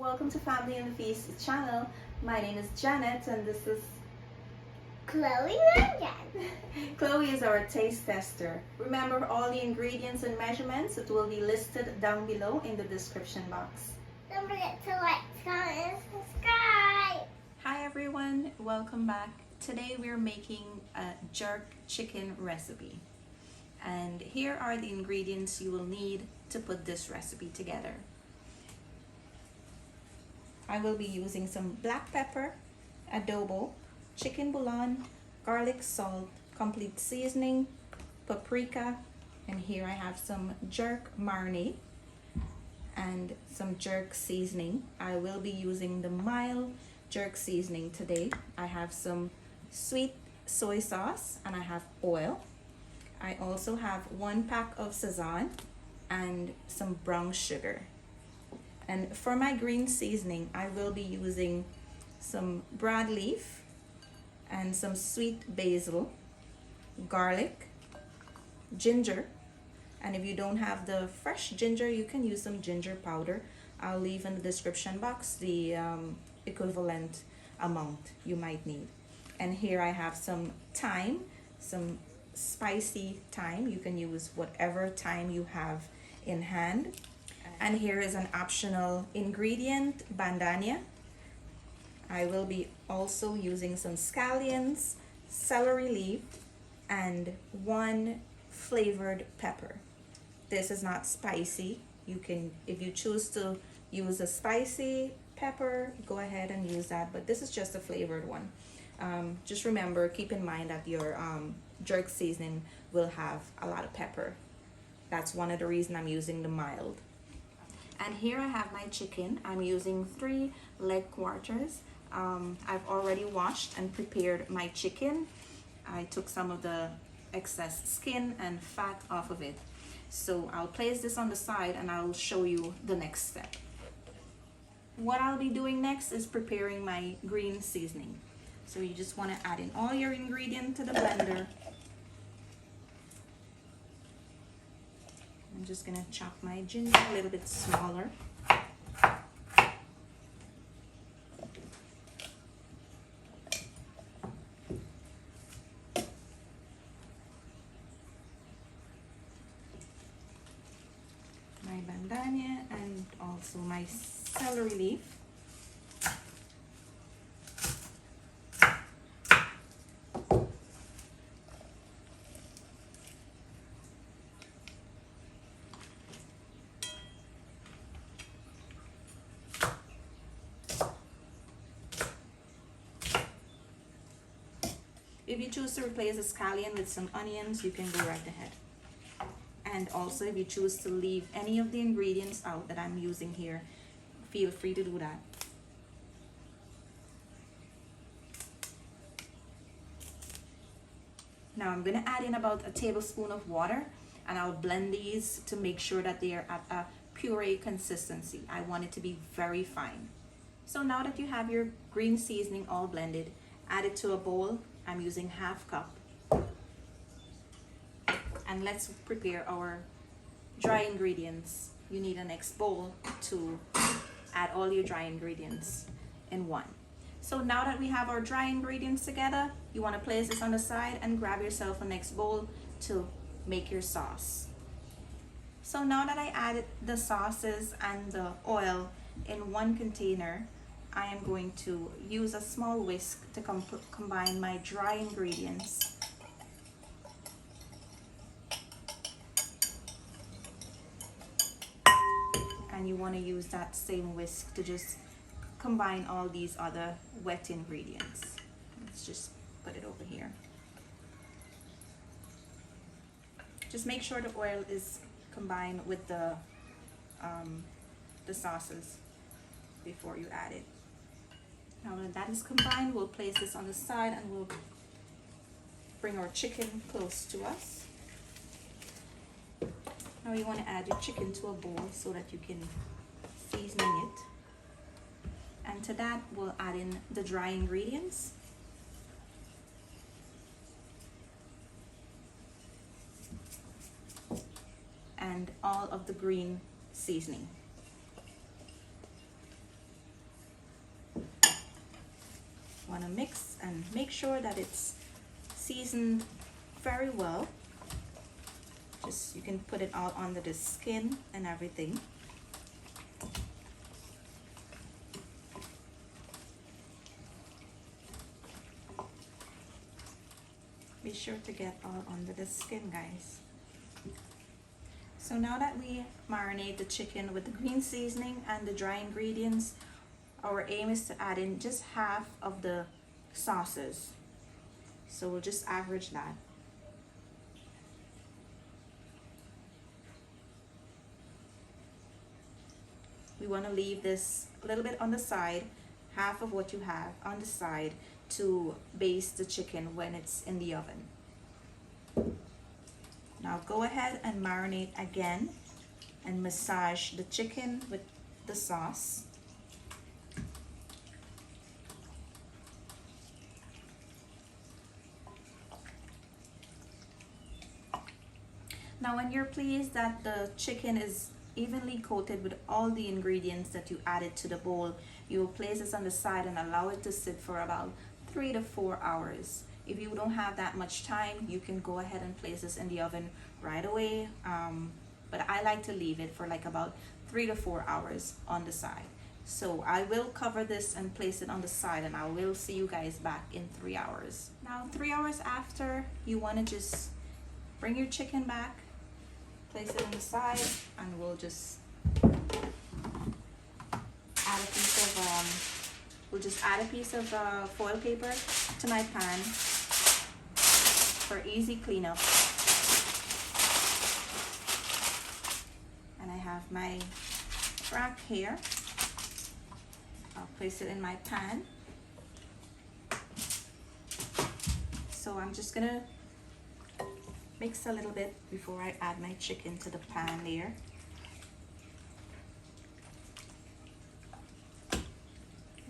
Welcome to Family and the Feast channel. My name is Janet and this is Chloe again. Chloe is our taste tester. Remember all the ingredients and measurements, it will be listed down below in the description box. Don't forget to like, comment, and subscribe. Hi everyone, welcome back. Today we're making a jerk chicken recipe. And here are the ingredients you will need to put this recipe together. I will be using some black pepper, adobo, chicken bouillon, garlic salt, complete seasoning, paprika, and here I have some jerk marinade and some jerk seasoning. I will be using the mild jerk seasoning today. I have some sweet soy sauce and I have oil. I also have 1 pack of Sazon and some brown sugar. And for my green seasoning, I will be using some broadleaf and some sweet basil, garlic, ginger, and if you don't have the fresh ginger, you can use some ginger powder. I'll leave in the description box the equivalent amount you might need. And here I have some thyme, some spicy thyme. You can use whatever thyme you have in hand. And here is an optional ingredient, Bandania. I will be also using some scallions, celery leaf, and 1 flavored pepper. This is not spicy. You can, if you choose to use a spicy pepper, go ahead and use that, but this is just a flavored one. Just remember, keep in mind that your jerk seasoning will have a lot of pepper. That's one of the reasons I'm using the mild. And here I have my chicken. I'm using 3 leg quarters. I've already washed and prepared my chicken. I took some of the excess skin and fat off of it. So I'll place this on the side and I'll show you the next step. What I'll be doing next is preparing my green seasoning. So you just want to add in all your ingredients to the blender. I'm just gonna chop my ginger a little bit smaller. My bandania and also my celery leaf. If you choose to replace the scallion with some onions, you can go right ahead. And also if you choose to leave any of the ingredients out that I'm using here, feel free to do that. Now I'm going to add in about a tablespoon of water and I'll blend these to make sure that they are at a puree consistency. I want it to be very fine. So now that you have your green seasoning all blended, add it to a bowl. I'm using 1/2 cup. And let's prepare our dry ingredients. You need a next bowl to add all your dry ingredients in one. So now that we have our dry ingredients together, you want to place this on the side and grab yourself a next bowl to make your sauce. So now that I added the sauces and the oil in 1 container, I am going to use a small whisk to combine my dry ingredients. And you want to use that same whisk to just combine all these other wet ingredients. Let's just put it over here. Just make sure the oil is combined with the sauces before you add it. Now when that is combined, we'll place this on the side and we'll bring our chicken close to us. Now you want to add your chicken to a bowl so that you can season it. And to that, we'll add in the dry ingredients. And all of the green seasoning. want to mix and make sure that it's seasoned very well. Just, you can put it all under the skin and everything. Be sure to get all under the skin, guys. So now that we marinate the chicken with the green seasoning and the dry ingredients, our aim is to add in just half of the sauces. So we'll just average that. We want to leave this a little bit on the side, half of what you have on the side, to baste the chicken when it's in the oven. Now go ahead and marinate again and massage the chicken with the sauce. Now when you're pleased that the chicken is evenly coated with all the ingredients that you added to the bowl, you will place this on the side and allow it to sit for about 3 to 4 hours. If you don't have that much time, you can go ahead and place this in the oven right away, but I like to leave it for like about 3 to 4 hours on the side. So I will cover this and place it on the side, and I will see you guys back in 3 hours. Now 3 hours after, you want to just bring your chicken back, place it on the side, and we'll just add a piece of foil paper to my pan for easy cleanup. And I have my rack here. I'll place it in my pan. So I'm just gonna mix a little bit before I add my chicken to the pan there.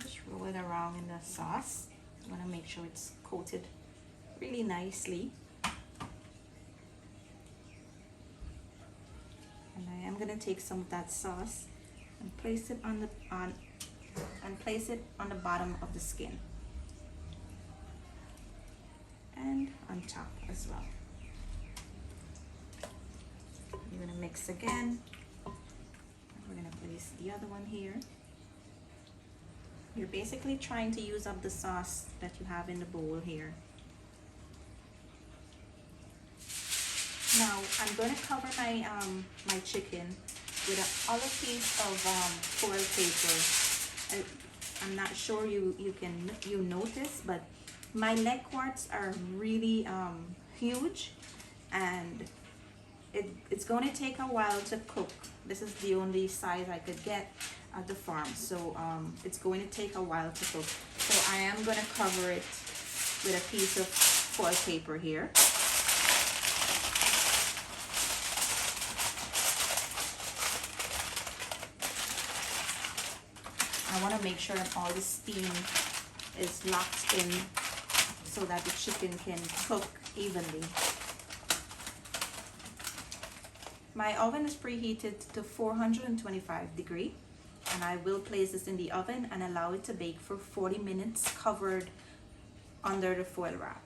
Just roll it around in the sauce. You want to make sure it's coated really nicely. And I am going to take some of that sauce and place it on the bottom of the skin and on top as well. You're going to mix again. We're going to place the other one here. You're basically trying to use up the sauce that you have in the bowl here. Now I'm going to cover my my chicken with an other piece of foil paper. I'm not sure you notice, but my leg quarts are really huge, and it's going to take a while to cook. This is the only size I could get at the farm, so it's going to take a while to cook. So I am going to cover it with a piece of foil paper here. I want to make sure that all the steam is locked in so that the chicken can cook evenly. My oven is preheated to 425 degrees, and I will place this in the oven and allow it to bake for 40 minutes covered under the foil wrap.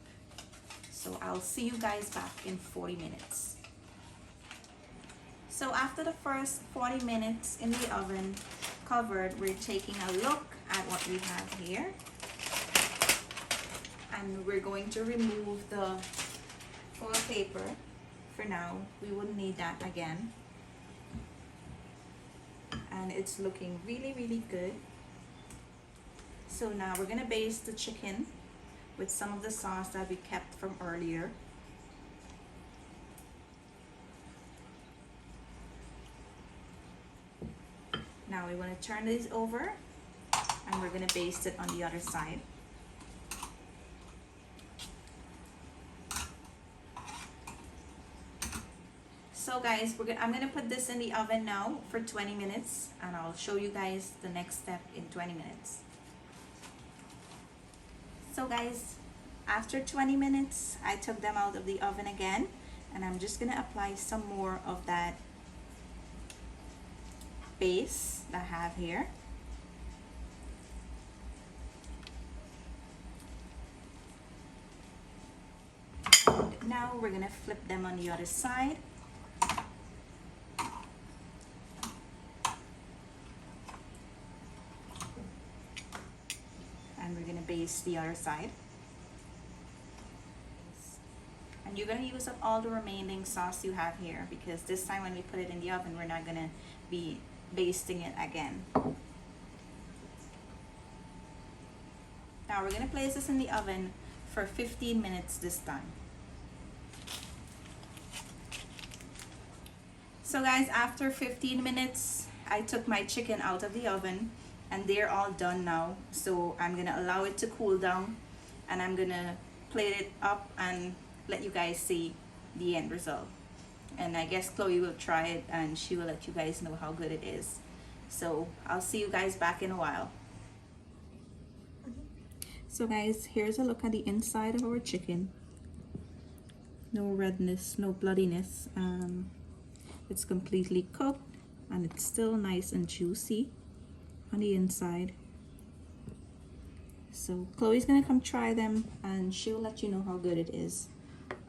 So I'll see you guys back in 40 minutes. So after the first 40 minutes in the oven covered, we're taking a look at what we have here, and we're going to remove the foil paper. For now, we wouldn't need that again. And it's looking really, really good. So now we're gonna baste the chicken with some of the sauce that we kept from earlier. Now we want to turn these over, and we're gonna baste it on the other side. So guys, I'm gonna put this in the oven now for 20 minutes, and I'll show you guys the next step in 20 minutes. So guys, after 20 minutes, I took them out of the oven again, and I'm just gonna apply some more of that base that I have here. now we're gonna flip them on the other side. And we're gonna baste the other side. And you're gonna use up all the remaining sauce you have here, because this time when we put it in the oven, we're not gonna be basting it again. Now we're gonna place this in the oven for 15 minutes this time. So guys, after 15 minutes, I took my chicken out of the oven and they're all done now. So I'm gonna allow it to cool down and I'm gonna plate it up and let you guys see the end result. And I guess Chloe will try it and she will let you guys know how good it is. So I'll see you guys back in a while. So guys, here's a look at the inside of our chicken. No redness, no bloodiness. It's completely cooked and it's still nice and juicy on the inside. So Chloe's gonna come try them and she'll let you know how good it is.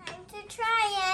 Time to try